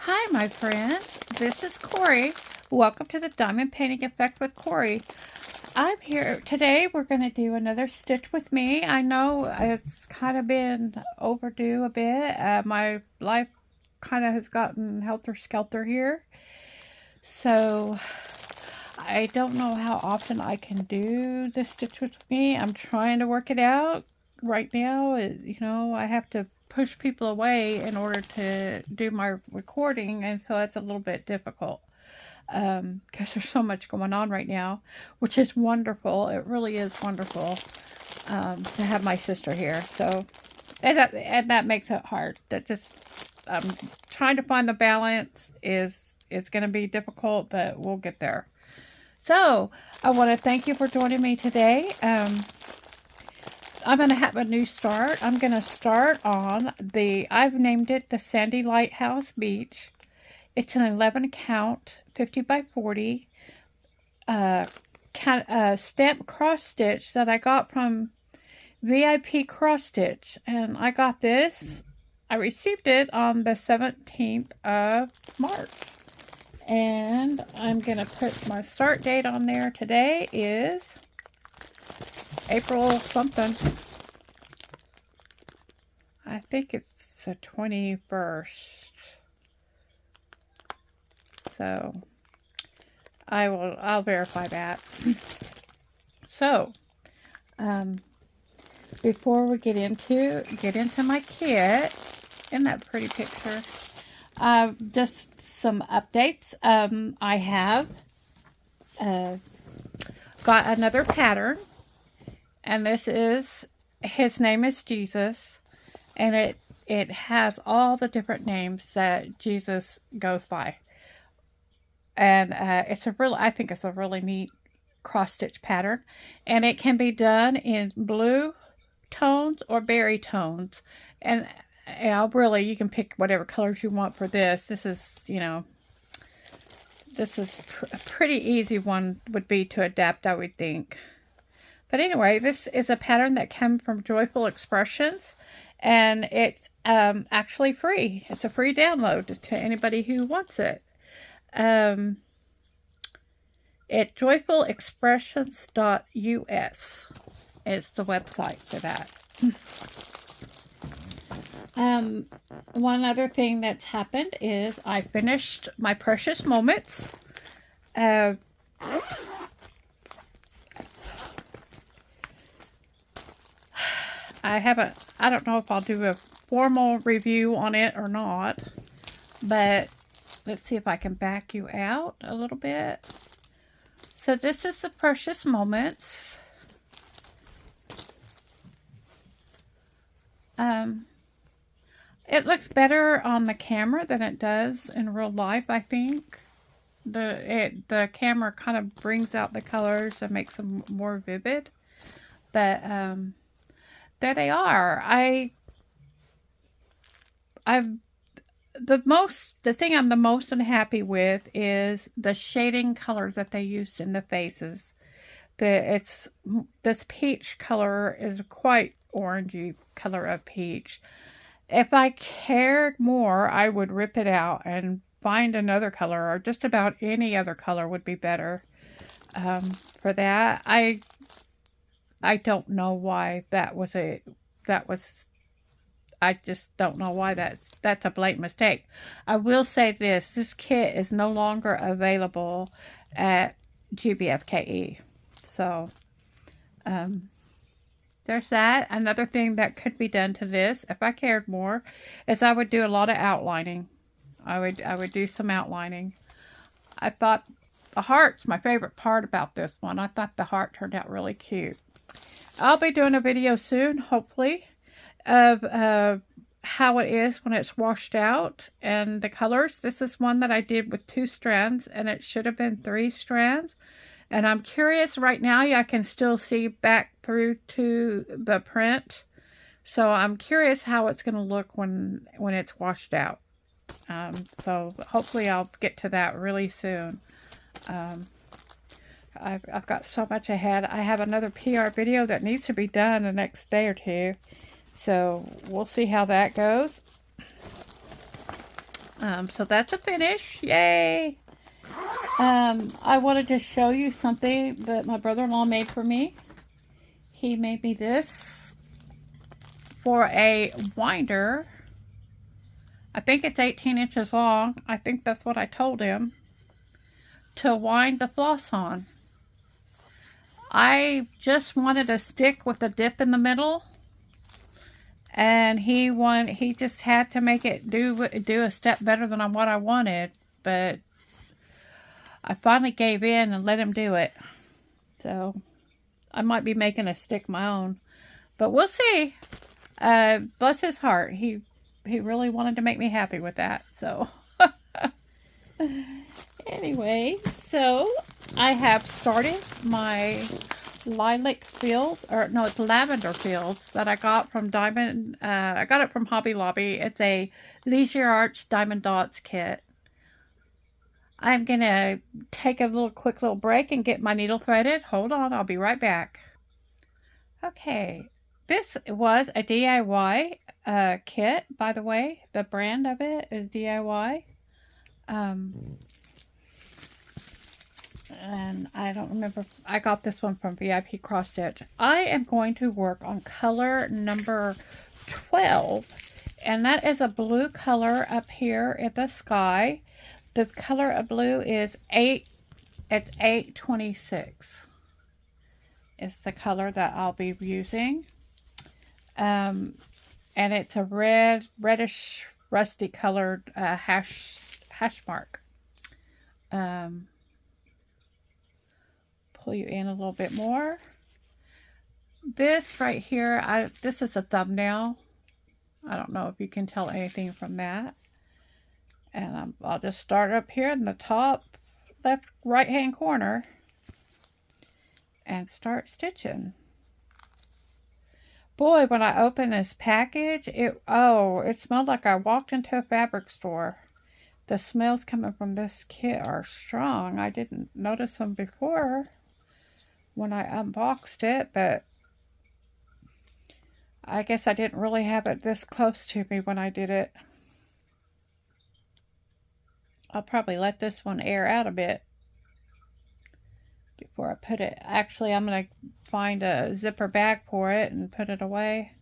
Hi, my friends. This is Cori. Welcome to the Diamond Painting Effect with Cori. I'm here today. We're going to do another stitch with me. I know it's kind of been overdue a bit. My life kind of has gotten helter-skelter here. So I don't know how often I can do the stitch with me. I'm trying to work it out. Right now, I have to push people away in order to do my recording, and so it's a little bit difficult because there's so much going on right now, which is wonderful. It really is wonderful to have my sister here. So, and that makes it hard. That just trying to find the balance is going to be difficult, but we'll get there. So, I want to thank you for joining me today. I'm going to have a new start. I'm going to start on I've named it the Sandy Lighthouse Beach. It's an 11 count, 50 by 40, stamp cross stitch that I got from VIP Cross Stitch. And I got this, I received it on the 17th of March. And I'm going to put my start date on there. Today is April something. I think it's the 21st. So I'll verify that. So before we get into my kit, isn't that a pretty picture? Just some updates. I have got another pattern. And this is, his name is Jesus, and it has all the different names that Jesus goes by. And I think it's a really neat cross-stitch pattern. And it can be done in blue tones or berry tones. And really, you can pick whatever colors you want for this. This is, a pretty easy one would be to adapt, I would think. But anyway, this is a pattern that came from Joyful Expressions, and it's actually free. It's a free download to anybody who wants it. It's joyfulexpressions.us is the website for that. One other thing that's happened is I finished my Precious Moments. I don't know if I'll do a formal review on it or not, but let's see if I can back you out a little bit. So this is the Precious Moments. It looks better on the camera than it does in real life, I think. The camera kind of brings out the colors and makes them more vivid. But there they are. The thing I'm the most unhappy with is the shading color that they used in the faces. This peach color is quite orangey color of peach. If I cared more, I would rip it out and find another color, or just about any other color would be better for that. I don't know why I just don't know why that's a blatant mistake. I will say this kit is no longer available at GBFKE. So, there's that. Another thing that could be done to this, if I cared more, is I would do a lot of outlining. I would do some outlining. I thought the heart's my favorite part about this one. I thought the heart turned out really cute. I'll be doing a video soon, hopefully, of how it is when it's washed out and the colors. This is one that I did with 2 strands, and it should have been 3 strands. And I'm curious, right now I can still see back through to the print. So I'm curious how it's going to look when it's washed out. So hopefully I'll get to that really soon. I've got so much ahead. I have another PR video that needs to be done the next day or two. So we'll see how that goes. So that's a finish. Yay! I wanted to show you something that my brother-in-law made for me. He made me this for a winder. I think it's 18 inches long. I think that's what I told him. To wind the floss on. I just wanted a stick with a dip in the middle. And he just had to make it do a step better than what I wanted. But I finally gave in and let him do it. So I might be making a stick my own. But we'll see. Bless his heart. He really wanted to make me happy with that. So anyway, so I have started my lilac field, or no, it's lavender fields that I got from Diamond. I got it from Hobby Lobby. It's a Leisure Arch Diamond Dots kit. I'm gonna take a quick little break and get my needle threaded. Hold on, I'll be right back. Okay, this was a DIY kit, by the way. The brand of it is DIY. And I don't remember. I got this one from VIP Cross Stitch. I am going to work on color number 12. And that is a blue color up here in the sky. The color of blue is 8. It's 826. It's the color that I'll be using. And it's a reddish, rusty colored hash mark. Pull you in a little bit more. This right here, this is a thumbnail. I don't know if you can tell anything from that. And I'll just start up here in the top left right hand corner and start stitching. Boy, when I opened this package, it smelled like I walked into a fabric store. The smells coming from this kit are strong. I didn't notice them before when I unboxed it, but I guess I didn't really have it this close to me when I did it. I'll probably let this one air out a bit before I put it. Actually, I'm going to find a zipper bag for it and put it away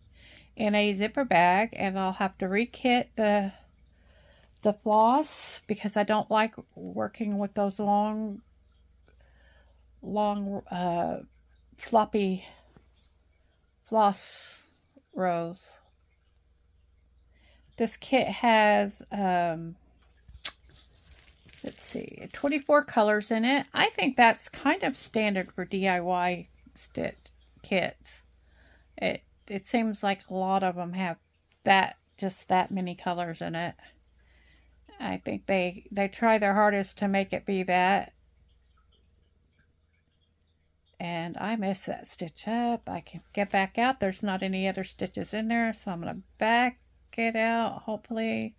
in a zipper bag, and I'll have to re-kit the floss because I don't like working with those long floppy floss rows. This kit has let's see, 24 colors in it. I think that's kind of standard for DIY stitch kits. It seems like a lot of them have just that many colors in it. I think they try their hardest to make it be that. And I messed that stitch up. I can get back out. There's not any other stitches in there, so I'm going to back it out, hopefully.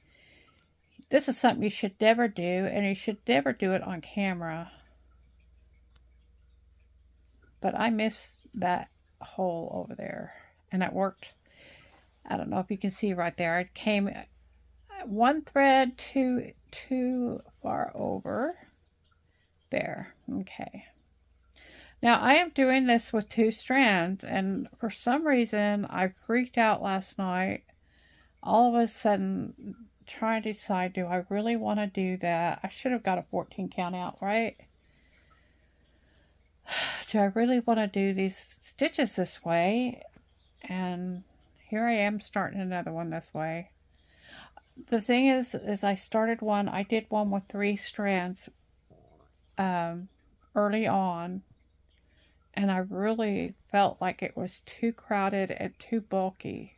This is something you should never do, and you should never do it on camera. But I missed that hole over there, and it worked. I don't know if you can see right there. It came one thread too far over. There. Okay. Now, I am doing this with 2 strands, and for some reason, I freaked out last night. All of a sudden, trying to decide, do I really want to do that? I should have got a 14 count out, right? Do I really want to do these stitches this way? And here I am starting another one this way. The thing is I started one, I did one with 3 strands early on. And I really felt like it was too crowded and too bulky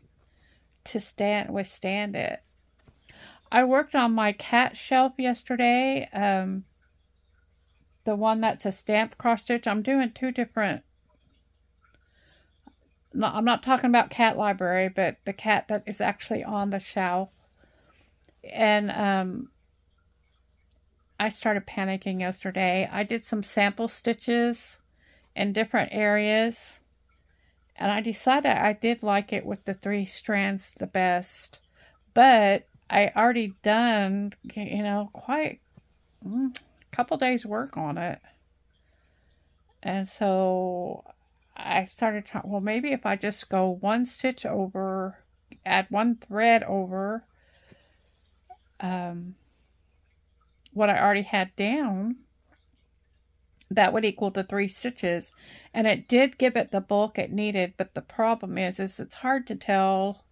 to withstand it. I worked on my cat shelf yesterday. The one that's a stamped cross stitch. I'm doing 2 different. No, I'm not talking about Cat Library, but the cat that is actually on the shelf. And I started panicking yesterday. I did some sample stitches in different areas, and I decided I did like it with the 3 strands the best, but I already done, quite a couple days work on it. And so I started trying, well, maybe if I just go one stitch over, add one thread over um, what I already had down, that would equal the 3 stitches. And it did give it the bulk it needed, but the problem is it's hard to tell.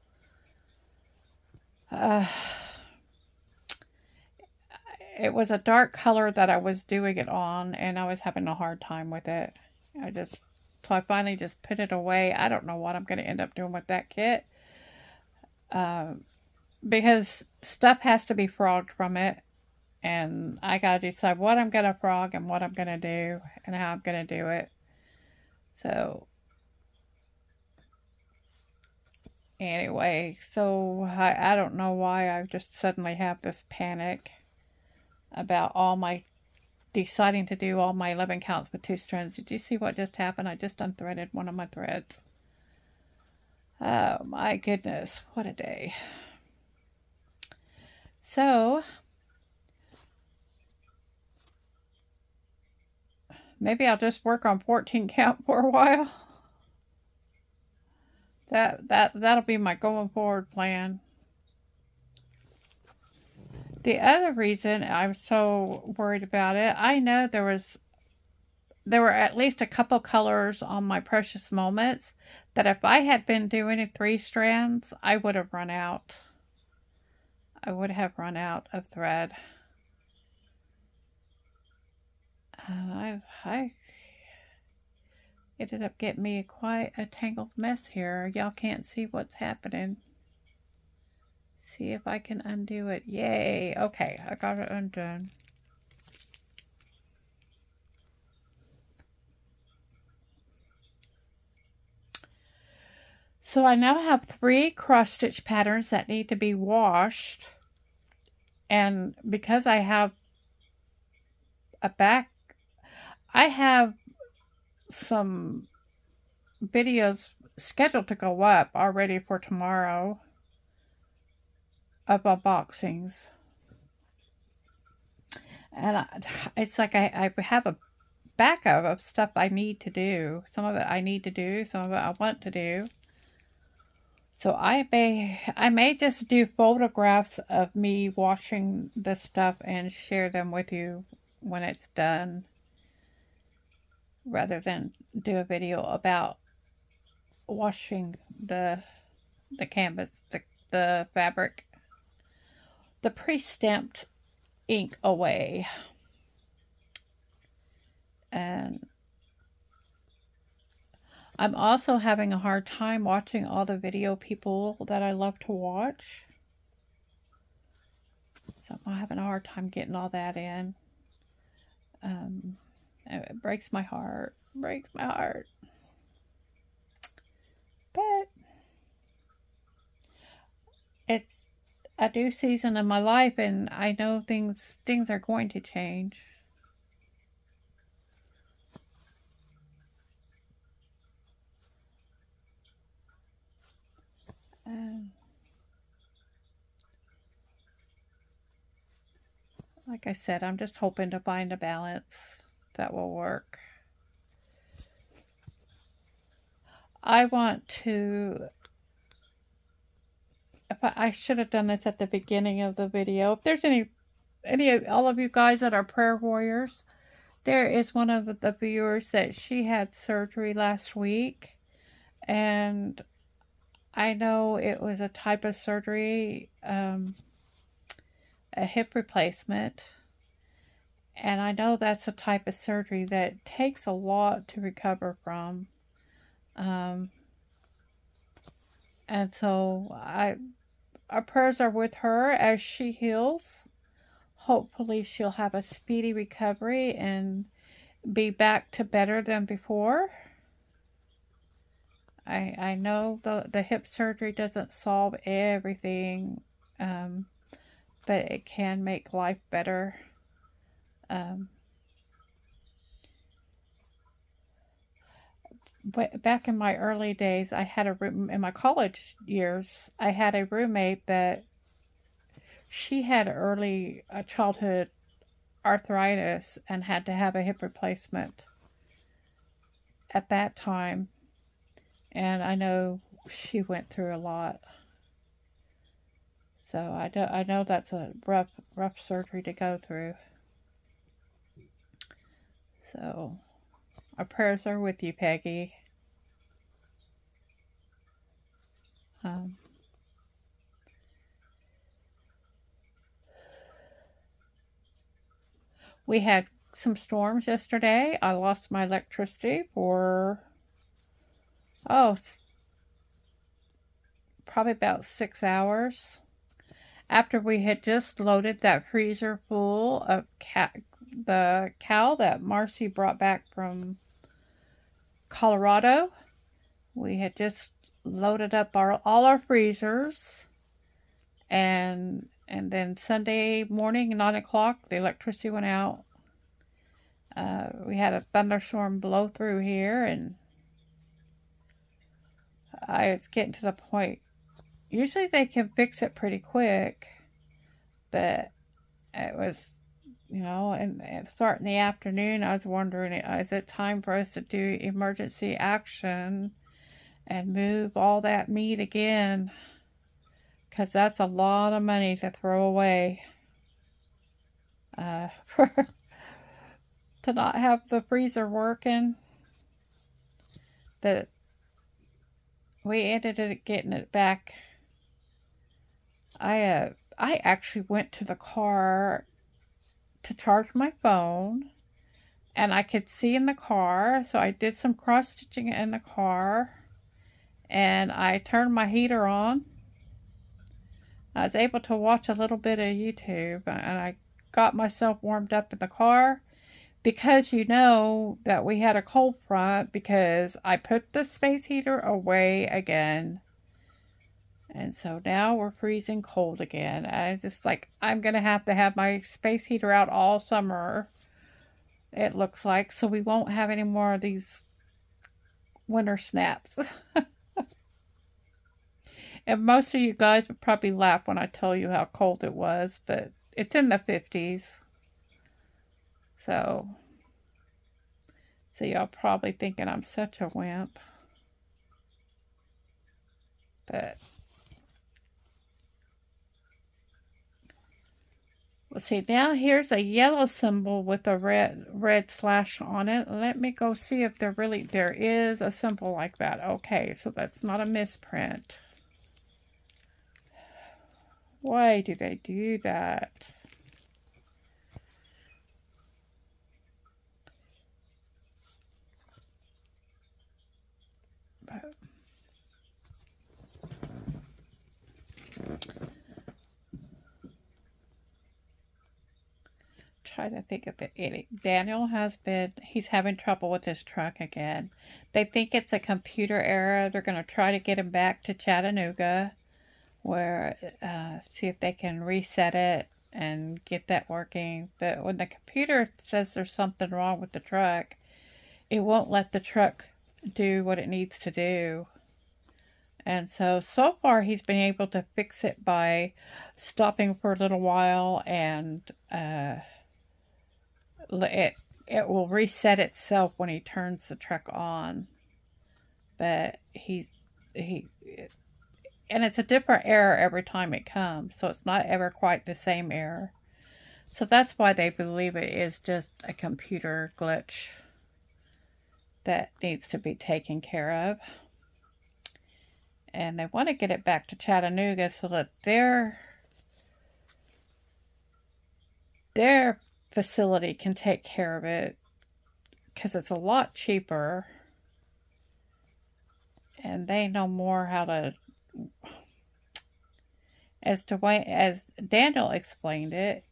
It was a dark color that I was doing it on, and I was having a hard time with it. So I finally just put it away. I don't know what I'm going to end up doing with that kit. Because stuff has to be frogged from it, and I got to decide what I'm going to frog and what I'm going to do and how I'm going to do it. So anyway, so I don't know why I just suddenly have this panic about deciding to do all my 11 counts with 2 strands. Did you see what just happened? I just unthreaded one of my threads. Oh my goodness, what a day. So maybe I'll just work on 14 count for a while. That'll be my going forward plan. The other reason I'm so worried about it, I know there were at least a couple colors on my Precious Moments that if I had been doing 3 strands, I would have run out. I would have run out of thread. I ended up getting me quite a tangled mess here. Y'all can't see what's happening. See if I can undo it. Yay. Okay, I got it undone. So I now have 3 cross stitch patterns that need to be washed. And because I have I have some videos scheduled to go up already for tomorrow of unboxings. And it's like I have a backup of stuff I need to do. Some of it I need to do, some of it I want to do. So I may just do photographs of me washing the stuff and share them with you when it's done, rather than do a video about washing the canvas, the fabric, the pre-stamped ink away. And I'm also having a hard time watching all the video people that I love to watch. So I'm having a hard time getting all that in. It breaks my heart. Breaks my heart. But it's a new season in my life, and I know things are going to change. Like I said, I'm just hoping to find a balance that will work. I want to, I should have done this at the beginning of the video. If there's any of all of you guys that are prayer warriors, there is one of the viewers that she had surgery last week, and I know it was a type of surgery, a hip replacement, and I know that's a type of surgery that takes a lot to recover from. And so our prayers are with her as she heals. Hopefully she'll have a speedy recovery and be back to better than before. I know the hip surgery doesn't solve everything, but it can make life better. But back in my early days, I had a room in my college years. I had a roommate that she had early childhood arthritis and had to have a hip replacement at that time. And I know she went through a lot. So I know that's a rough surgery to go through. So our prayers are with you, Peggy. Um, we had some storms yesterday. I lost my electricity for, oh, probably about 6 hours. After we had just loaded that freezer full of the cow that Marcy brought back from Colorado. We had just loaded up all our freezers, and then Sunday morning, 9 o'clock, the electricity went out. We had a thunderstorm blow through here, and I was getting to the point. Usually they can fix it pretty quick, but it was, and starting the afternoon, I was wondering, is it time for us to do emergency action and move all that meat again? Because that's a lot of money to throw away for to not have the freezer working. But we ended up getting it back. I actually went to the car to charge my phone, and I could see in the car, so I did some cross stitching in the car, and I turned my heater on. I was able to watch a little bit of YouTube, and I got myself warmed up in the car, because you know that we had a cold front, because I put the space heater away again. And so now we're freezing cold again. I'm going to have my space heater out all summer, it looks like, so we won't have any more of these winter snaps. And most of you guys would probably laugh when I tell you how cold it was, but it's in the 50s. So y'all probably thinking I'm such a wimp. But let's see, now here's a yellow symbol with a red slash on it. Let me go see if there is a symbol like that. Okay, so that's not a misprint. Why do they do that? But try to think of it. Daniel he's having trouble with his truck again. They think it's a computer error. They're going to try to get him back to Chattanooga, where see if they can reset it and get that working. But when the computer says there's something wrong with the truck, it won't let the truck do what it needs to do. And so far he's been able to fix it by stopping for a little while, and it will reset itself when he turns the truck on. But and it's a different error every time it comes, so it's not ever quite the same error. So that's why they believe it is just a computer glitch that needs to be taken care of. And they want to get it back to Chattanooga so that their facility can take care of it, because it's a lot cheaper, and they know more how to, as Daniel explained it.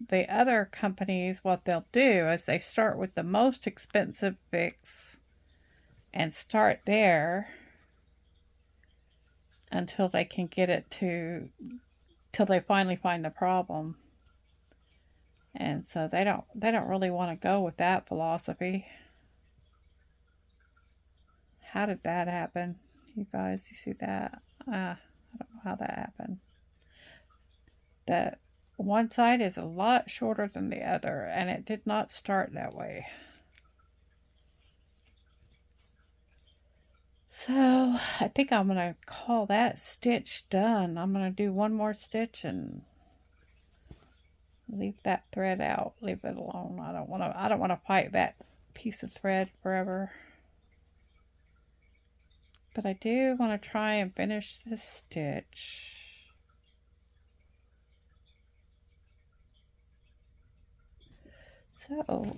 The other companies, what they'll do is they start with the most expensive fix and start there until they can get it till they finally find the problem. And so they don't really want to go with that philosophy. How did that happen? You guys, you see that? I don't know how that happened. The one side is a lot shorter than the other, and it did not start that way. So I think I'm going to call that stitch done. I'm going to do one more stitch and leave that thread out. Leave it alone. I don't want to fight that piece of thread forever. But I do want to try and finish this stitch. So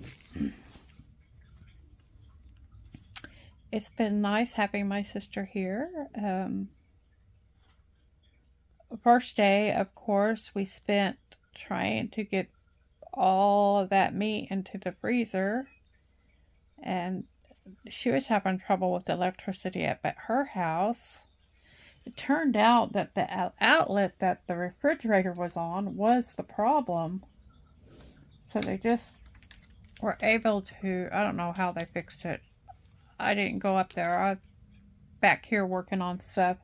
it's been nice having my sister here. First day, of course, we spent trying to get all of that meat into the freezer, and she was having trouble with electricity at her house. It turned out that the outlet that the refrigerator was on was the problem. So they just were able to, I don't know how they fixed it. I didn't go up there. I was back here working on stuff.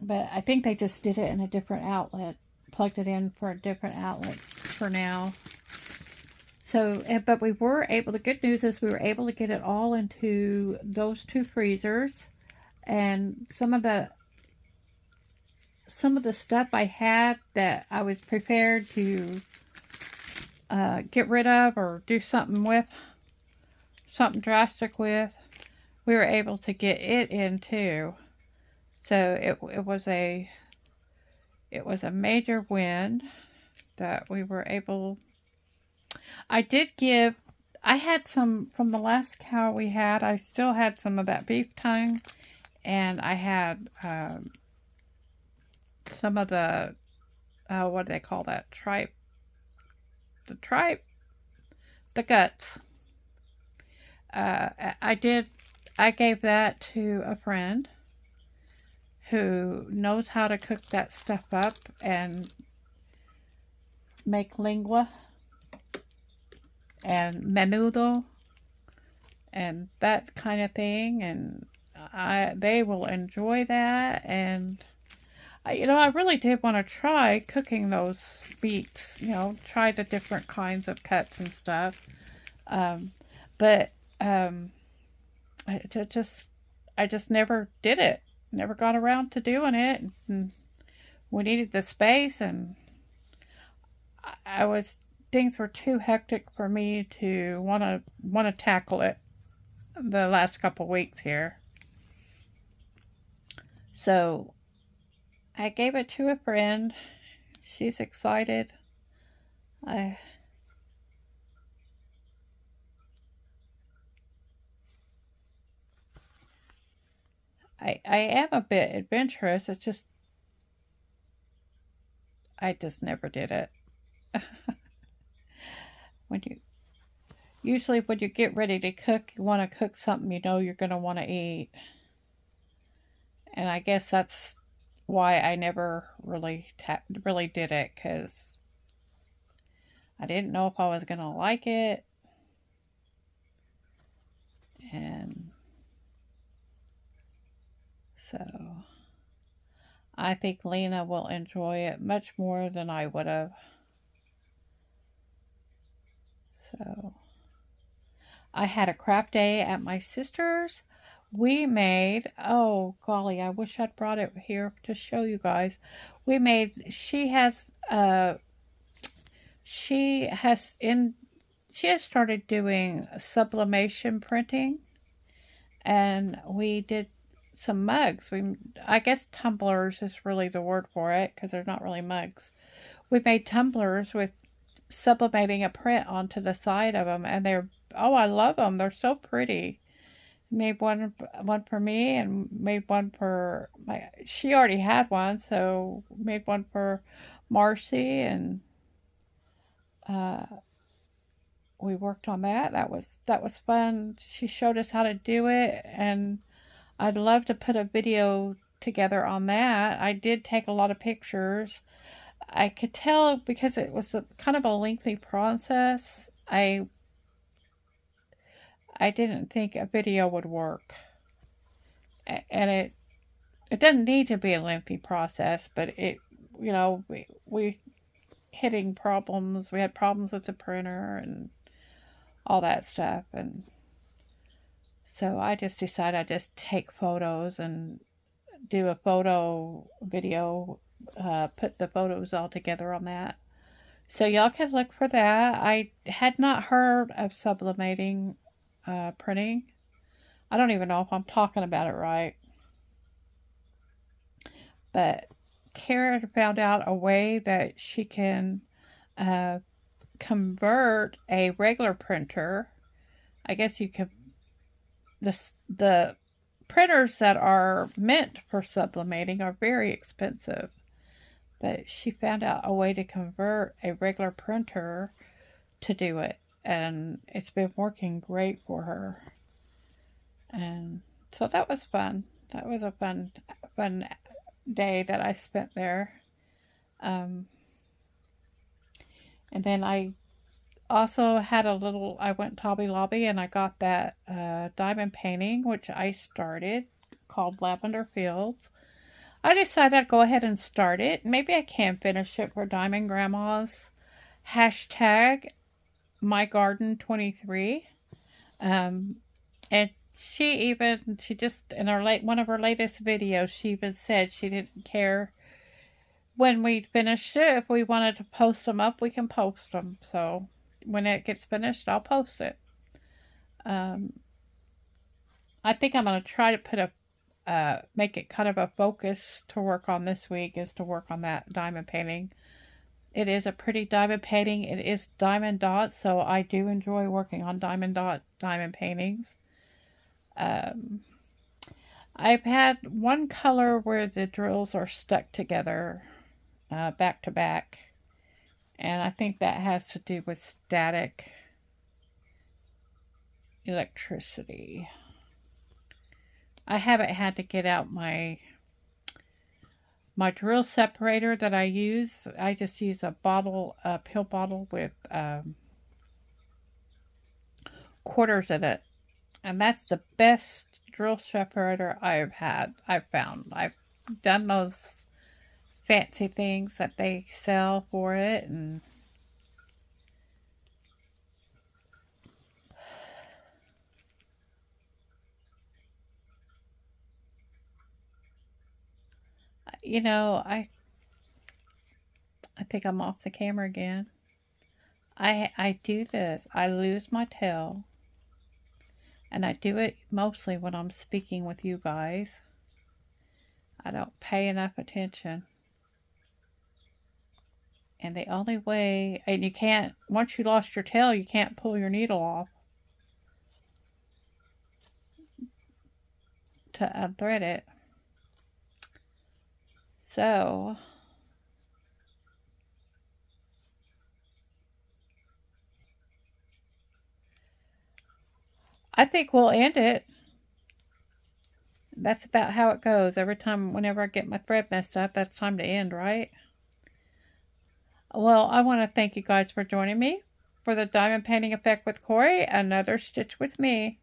But I think they just did it in a different outlet. Plugged it in for a different outlet for now. So, but we were able, the good news is we were able to get it all into those two freezers. And some of the stuff I had that I was prepared to get rid of or do something with, something drastic with, we were able to get it in too. So it was a major win that we were able. I had some from the last cow we had. I still had some of that beef tongue, and I had some of the what do they call that? Tripe. The guts. I gave that to a friend who knows how to cook that stuff up and make lingua and menudo and that kind of thing, and they will enjoy that. And I really did want to try cooking those meats, try the different kinds of cuts and stuff. But I just never did it. Never got around to doing it. And we needed the space, and things were too hectic for me to want to tackle it the last couple weeks here. So I gave it to a friend. She's excited. I am a bit adventurous. It's just, I just never did it. Usually when you get ready to cook, you want to cook something you're going to want to eat. And I guess that's why I never really did it, because I didn't know if I was going to like it. And so I think Lena will enjoy it much more than I would have. So I had a craft day at my sister's. We made, oh golly, I wish I'd brought it here to show you guys. She has started doing sublimation printing, and we did some mugs. I guess tumblers is really the word for it, because they're not really mugs. We made tumblers with sublimating a print onto the side of them, and I love them. They're so pretty. Made one for me, and made one for she already had one, so made one for Marcy, and we worked on that. That was fun. She showed us how to do it, and I'd love to put a video together on that. I did take a lot of pictures. I could tell because it was kind of a lengthy process. I didn't think a video would work, and it doesn't need to be a lengthy process, but it, we hitting problems. We had problems with the printer and all that stuff. And so I just decided I'd just take photos and do a photo video, put the photos all together on that. So y'all can look for that. I had not heard of sublimating printing. I don't even know if I'm talking about it right. But Karen found out a way that she can convert a regular printer. I guess you could, the printers that are meant for sublimating are very expensive. But she found out a way to convert a regular printer to do it. And it's been working great for her. And so that was fun. That was a fun day that I spent there. And then I also had I went to Hobby Lobby and I got that diamond painting, which I started, called Lavender Fields. I decided I'd go ahead and start it. Maybe I can finish it for Diamond Grandmas. Hashtag mygarden23. And she just, in one of her latest videos, she even said she didn't care when we finished it. If we wanted to post them up, we can post them. So when it gets finished, I'll post it. I think I'm going to try to put make it kind of a focus to work on this week, is to work on that diamond painting. It is a pretty diamond painting. It is diamond dots, so I do enjoy working on diamond paintings. I've had one color where the drills are stuck together back to back, and I think that has to do with static electricity. I haven't had to get out my drill separator that I use. I just use a pill bottle with quarters in it. And that's the best drill separator I've found. I've done those fancy things that they sell for it, and I think I'm off the camera again. I do this. I lose my tail. And I do it mostly when I'm speaking with you guys. I don't pay enough attention. And the only way, and you can't, once you lost your tail, you can't pull your needle off to unthread it. So I think we'll end it. That's about how it goes. Whenever I get my thread messed up, that's time to end, right? Well, I want to thank you guys for joining me for the Diamond Painting Effect with Cori, another stitch with me.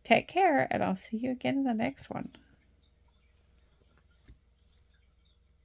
Take care, and I'll see you again in the next one.